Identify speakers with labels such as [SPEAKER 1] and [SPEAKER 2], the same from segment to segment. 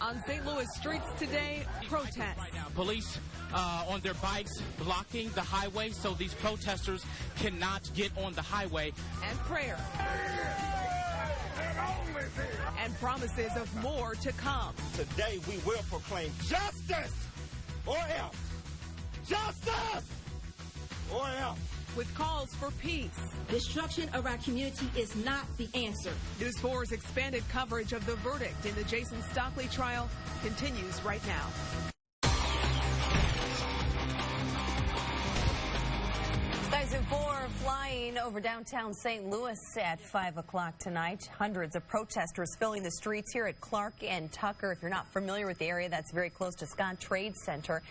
[SPEAKER 1] On St. Louis streets today, protests.
[SPEAKER 2] Police on their bikes blocking the highway so these protesters cannot get on the highway.
[SPEAKER 1] And prayer. And promises of more to come.
[SPEAKER 3] Today we will proclaim justice or else. Justice or else.
[SPEAKER 1] With calls for peace.
[SPEAKER 4] Destruction of our community is not the answer.
[SPEAKER 1] News 4's expanded coverage of the verdict in the Jason Stockley trial continues right now.
[SPEAKER 5] Skies in 4 flying over downtown St. Louis at 5 o'clock tonight. Hundreds of protesters filling the streets here at Clark and Tucker. If you're not familiar with the area, that's very close to Scott Trade Center.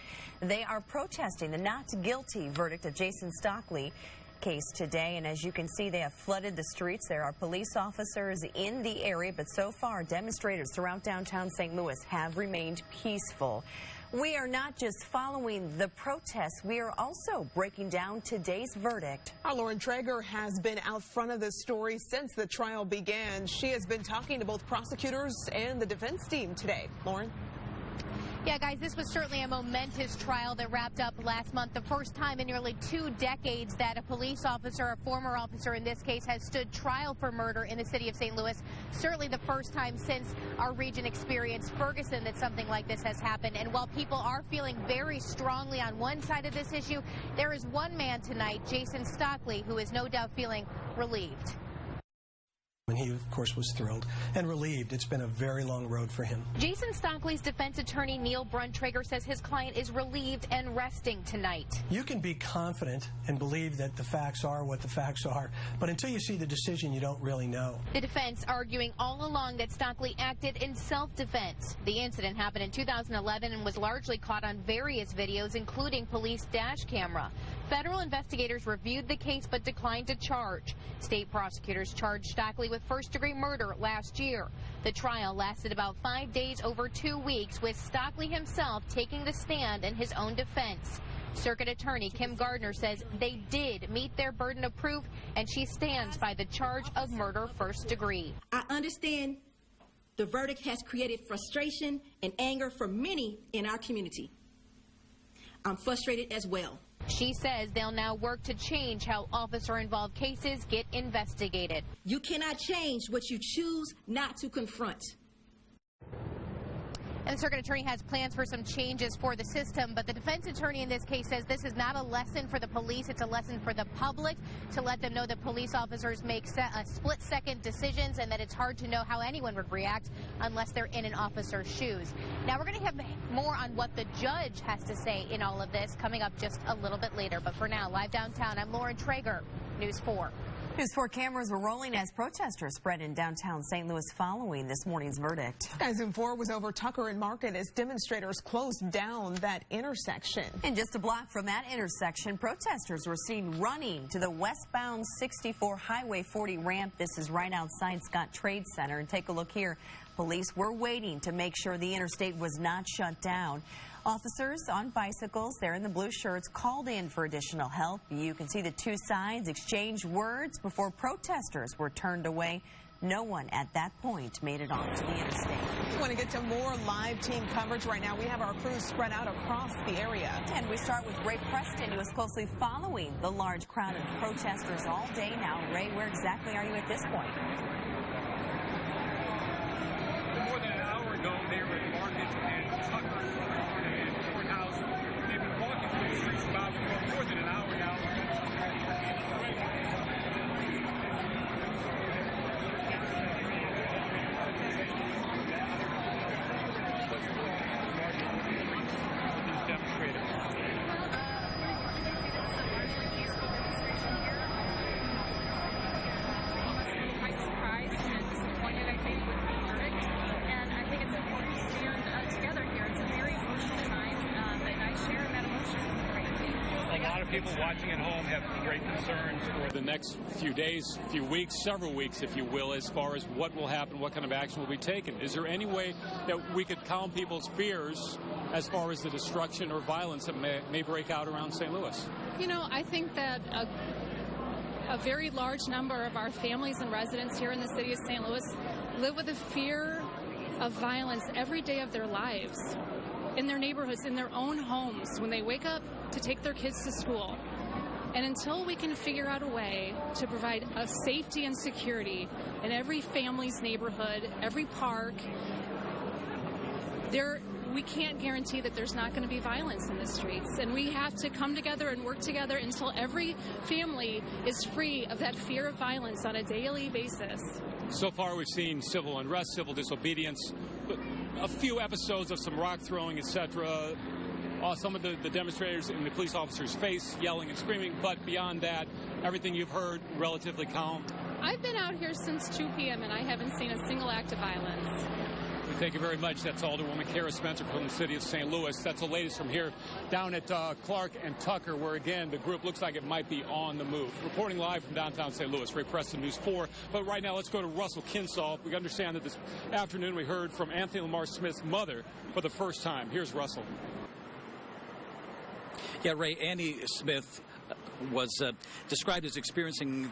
[SPEAKER 5] They are protesting the not guilty verdict of Jason Stockley case today, and as you can see, they have flooded the streets. There are police officers in the area, but so far demonstrators throughout downtown St. Louis have remained peaceful. We are not just following the protests, we are also breaking down today's verdict.
[SPEAKER 1] Our Lauren Traeger has been out front of this story since the trial began. She has been talking to both prosecutors and the defense team today. Lauren?
[SPEAKER 6] Yeah, guys, this was certainly a momentous trial that wrapped up last month. The first time in nearly 2 decades that a police officer, a former officer in this case, has stood trial for murder in the city of St. Louis. Certainly the first time since our region experienced Ferguson that something like this has happened. And while people are feeling very strongly on one side of this issue, there is one man tonight, Jason Stockley, who is no doubt feeling relieved.
[SPEAKER 7] And he, of course, was thrilled and relieved. It's been a very long road for him.
[SPEAKER 6] Jason Stockley's defense attorney, Neil Bruntrager, says his client is relieved and resting tonight.
[SPEAKER 7] You can be confident and believe that the facts are what the facts are, but until you see the decision, you don't really know.
[SPEAKER 6] The defense arguing all along that Stockley acted in self-defense. The incident happened in 2011 and was largely caught on various videos, including police dash camera. Federal investigators reviewed the case but declined to charge. State prosecutors charged Stockley with first-degree murder last year. The trial lasted about 5 days over 2 weeks, with Stockley himself taking the stand in his own defense. Circuit Attorney Kim Gardner says they did meet their burden of proof, and she stands by the charge of murder first degree.
[SPEAKER 4] I understand the verdict has created frustration and anger for many in our community. I'm frustrated as well.
[SPEAKER 6] She says they'll now work to change how officer-involved cases get investigated.
[SPEAKER 4] You cannot change what you choose not to confront.
[SPEAKER 6] And the circuit attorney has plans for some changes for the system, but the defense attorney in this case says this is not a lesson for the police, it's a lesson for the public to let them know that police officers make split-second decisions and that it's hard to know how anyone would react unless they're in an officer's shoes. Now we're going to have more on what the judge has to say in all of this coming up just a little bit later. But for now, live downtown, I'm Lauren Traeger, News 4.
[SPEAKER 5] News 4 cameras were rolling as protesters spread in downtown St. Louis following this morning's verdict.
[SPEAKER 1] Skies in 4 was over Tucker and Market as demonstrators closed down that intersection.
[SPEAKER 5] And just a block from that intersection, protesters were seen running to the westbound 64 Highway 40 ramp. This is right outside Scott Trade Center. And take a look here. Police were waiting to make sure the interstate was not shut down. Officers on bicycles, they're in the blue shirts, called in for additional help. You can see the two sides exchange words before protesters were turned away. No one at that point made it onto the interstate.
[SPEAKER 1] We want to get to more live team coverage right now. We have our crews spread out across the area.
[SPEAKER 5] And we start with Ray Preston, who is closely following the large crowd of protesters all day now. Ray, where exactly are you at this point?
[SPEAKER 8] More than an hour ago, they were at Market and Tucker and Courthouse. They've been walking through the streets about for more than an hour now. People watching at home have great concerns for the next few days, few weeks, several weeks, if you will, as far as what will happen, what kind of action will be taken. Is there any way that we could calm people's fears as far as the destruction or violence that may break out around St. Louis?
[SPEAKER 9] You know, I think that a very large number of our families and residents here in the city of St. Louis live with a fear of violence every day of their lives, in their neighborhoods, in their own homes, when they wake up to take their kids to school. And until we can figure out a way to provide a safety and security in every family's neighborhood, every park, we can't guarantee that there's not going to be violence in the streets. And we have to come together and work together until every family is free of that fear of violence on a daily basis.
[SPEAKER 8] So far, we've seen civil unrest, civil disobedience, but a few episodes of some rock throwing, etc. Some of the demonstrators in the police officers' face, yelling and screaming. But beyond that, everything you've heard, relatively calm.
[SPEAKER 9] I've been out here since 2 p.m. and I haven't seen a single act of violence.
[SPEAKER 8] Thank you very much. That's Alderwoman Kara Spencer from the city of St. Louis. That's the latest from here down at Clark and Tucker, where, again, the group looks like it might be on the move. Reporting live from downtown St. Louis, Ray Preston, News 4. But right now, let's go to Russell Kinsaw. We understand that this afternoon we heard from Anthony Lamar Smith's mother for the first time. Here's Russell.
[SPEAKER 10] Yeah, Ray, Annie Smith was described as experiencing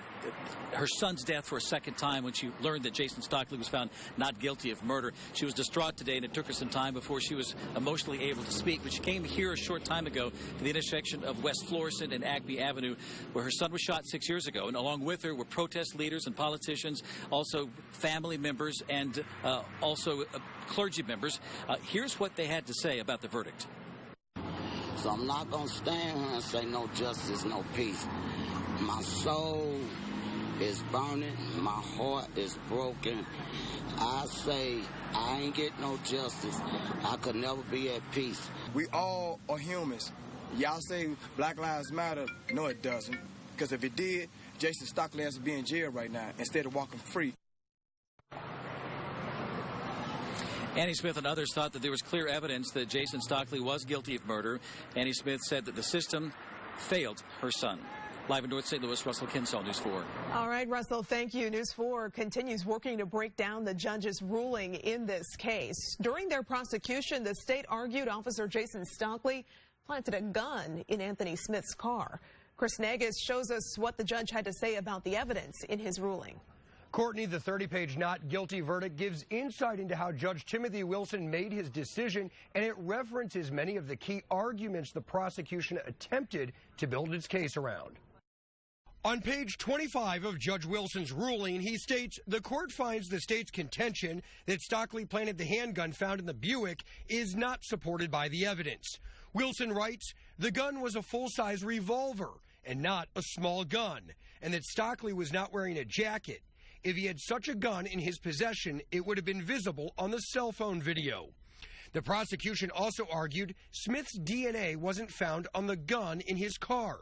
[SPEAKER 10] her son's death for a second time when she learned that Jason Stockley was found not guilty of murder. She was distraught today, and it took her some time before she was emotionally able to speak. But she came here a short time ago to the intersection of West Florissant and Acme Avenue, where her son was shot 6 years ago. And along with her were protest leaders and politicians, also family members, and also clergy members. Here's what they had to say about the verdict.
[SPEAKER 11] So I'm not going to stand here and say no justice, no peace. My soul is burning. My heart is broken. I say I ain't get no justice. I could never be at peace.
[SPEAKER 3] We all are humans. Y'all say Black Lives Matter. No, it doesn't. Because if it did, Jason Stockley has to be in jail right now instead of walking free.
[SPEAKER 10] Annie Smith and others thought that there was clear evidence that Jason Stockley was guilty of murder. Annie Smith said that the system failed her son. Live in North St. Louis, Russell Kinsaw, News 4.
[SPEAKER 1] All right, Russell, thank you. News 4 continues working to break down the judge's ruling in this case. During their prosecution, the state argued Officer Jason Stockley planted a gun in Anthony Smith's car. Chris Nagus shows us what the judge had to say about the evidence in his ruling.
[SPEAKER 12] Courtney, the 30-page not guilty verdict gives insight into how Judge Timothy Wilson made his decision, and it references many of the key arguments the prosecution attempted to build its case around. On page 25 of Judge Wilson's ruling, he states, the court finds the state's contention that Stockley planted the handgun found in the Buick is not supported by the evidence. Wilson writes, the gun was a full-size revolver and not a small gun, and that Stockley was not wearing a jacket. If he had such a gun in his possession, it would have been visible on the cell phone video. The prosecution also argued Smith's DNA wasn't found on the gun in his car.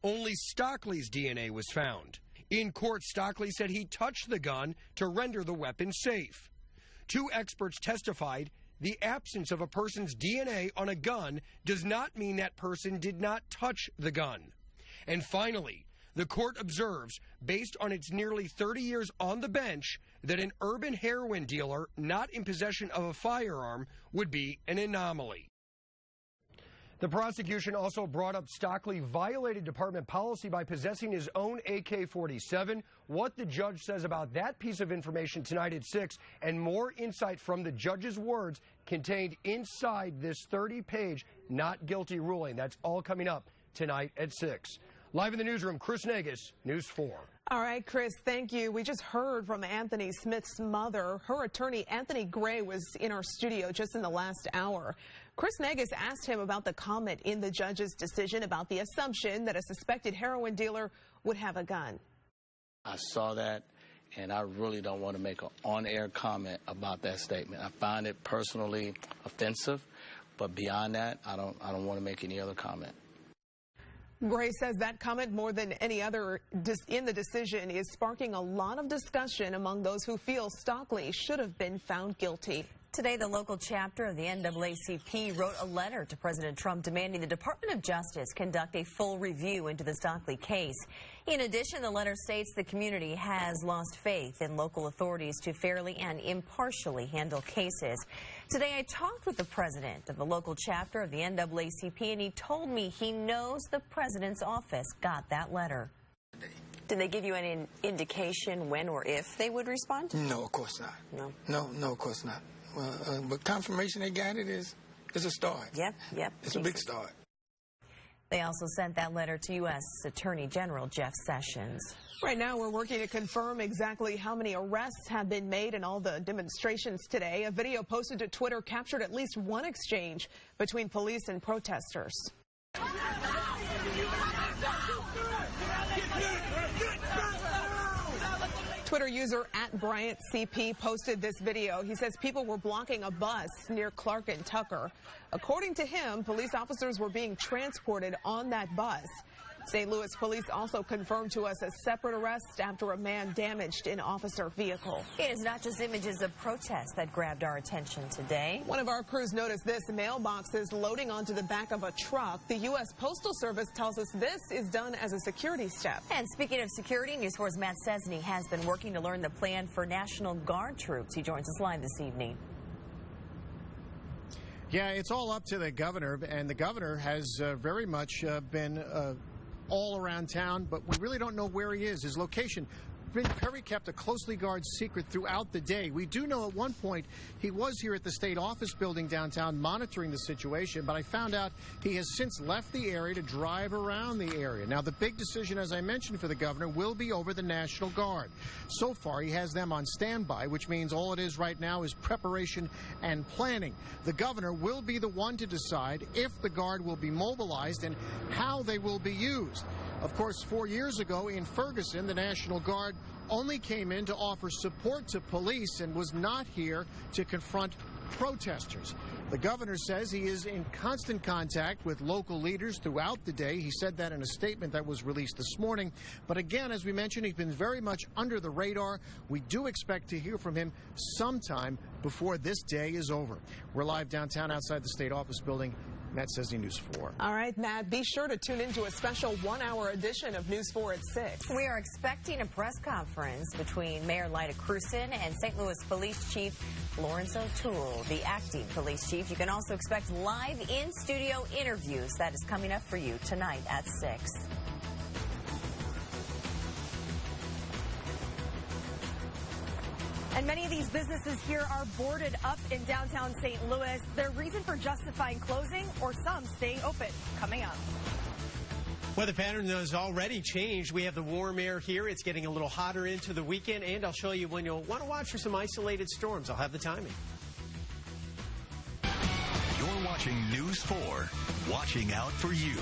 [SPEAKER 12] Only Stockley's DNA was found. In court, Stockley said he touched the gun to render the weapon safe. Two experts testified the absence of a person's DNA on a gun does not mean that person did not touch the gun. And finally, the court observes, based on its nearly 30 years on the bench, that an urban heroin dealer not in possession of a firearm would be an anomaly. The prosecution also brought up Stockley violated department policy by possessing his own AK-47. What the judge says about that piece of information tonight at 6, and more insight from the judge's words contained inside this 30-page not guilty ruling. That's all coming up tonight at 6. Live in the newsroom, Chris Nagus, News 4.
[SPEAKER 1] All right, Chris, thank you. We just heard from Anthony Smith's mother. Her attorney, Anthony Gray, was in our studio just in the last hour. Chris Nagus asked him about the comment in the judge's decision about the assumption that a suspected heroin dealer would have a gun.
[SPEAKER 13] I saw that, and I really don't want to make an on-air comment about that statement. I find it personally offensive, but beyond that, I don't want to make any other comment.
[SPEAKER 1] Gray says that comment, more than any other in the decision, is sparking a lot of discussion among those who feel Stockley should have been found guilty.
[SPEAKER 5] Today, the local chapter of the NAACP wrote a letter to President Trump demanding the Department of Justice conduct a full review into the Stockley case. In addition, the letter states the community has lost faith in local authorities to fairly and impartially handle cases. Today, I talked with the president of the local chapter of the NAACP, and he told me he knows the president's office got that letter. Did they give you any indication when or if they would respond?
[SPEAKER 14] No, of course not.
[SPEAKER 5] No?
[SPEAKER 14] No, of course not. But confirmation they got it is a start.
[SPEAKER 5] Yep.
[SPEAKER 14] It's a big start.
[SPEAKER 5] They also sent that letter to U.S. Attorney General Jeff Sessions.
[SPEAKER 1] Right now, we're working to confirm exactly how many arrests have been made in all the demonstrations today. A video posted to Twitter captured at least one exchange between police and protesters. Twitter user @BryantCP posted this video. He says people were blocking a bus near Clark and Tucker. According to him, police officers were being transported on that bus. St. Louis police also confirmed to us a separate arrest after a man damaged an officer vehicle.
[SPEAKER 5] It is not just images of protests that grabbed our attention today.
[SPEAKER 1] One of our crews noticed this: mailboxes loading onto the back of a truck. The U.S. Postal Service tells us this is done as a security step.
[SPEAKER 5] And speaking of security, News 4's Matt Cesny has been working to learn the plan for National Guard troops. He joins us live this evening.
[SPEAKER 15] Yeah, it's all up to the governor, and the governor has very much been all around town, but we really don't know where he is. His location. Perry kept a closely guarded secret throughout the day. We do know at one point he was here at the state office building downtown monitoring the situation, but I found out he has since left the area to drive around the area. Now, the big decision, as I mentioned, for the governor will be over the National Guard. So far, he has them on standby, which means all it is right now is preparation and planning. The governor will be the one to decide if the Guard will be mobilized and how they will be used. Of course, 4 years ago in Ferguson, the National Guard only came in to offer support to police and was not here to confront protesters. The governor says he is in constant contact with local leaders throughout the day. He said that in a statement that was released this morning. But again, as we mentioned, he's been very much under the radar. We do expect to hear from him sometime before this day is over. We're live downtown outside the state office building. Matt Cesny, News 4.
[SPEAKER 1] All right, Matt, be sure to tune into a special one-hour edition of News 4 at 6.
[SPEAKER 5] We are expecting a press conference between Mayor Lyda Crewson and St. Louis Police Chief Lawrence O'Toole, the acting police chief. You can also expect live in-studio interviews. That is coming up for you tonight at 6.
[SPEAKER 16] And many of these businesses here are boarded up in downtown St. Louis. Their reason for justifying closing, or some staying open, coming up.
[SPEAKER 17] Weather pattern has already changed. We have the warm air here. It's getting a little hotter into the weekend, and I'll show you when you'll want to watch for some isolated storms. I'll have the timing.
[SPEAKER 18] You're watching News 4, watching out for you.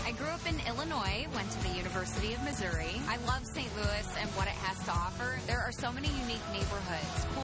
[SPEAKER 19] I grew up in Illinois, went to the University of Missouri. I love St. Louis and what it has to offer. There are so many unique neighborhoods.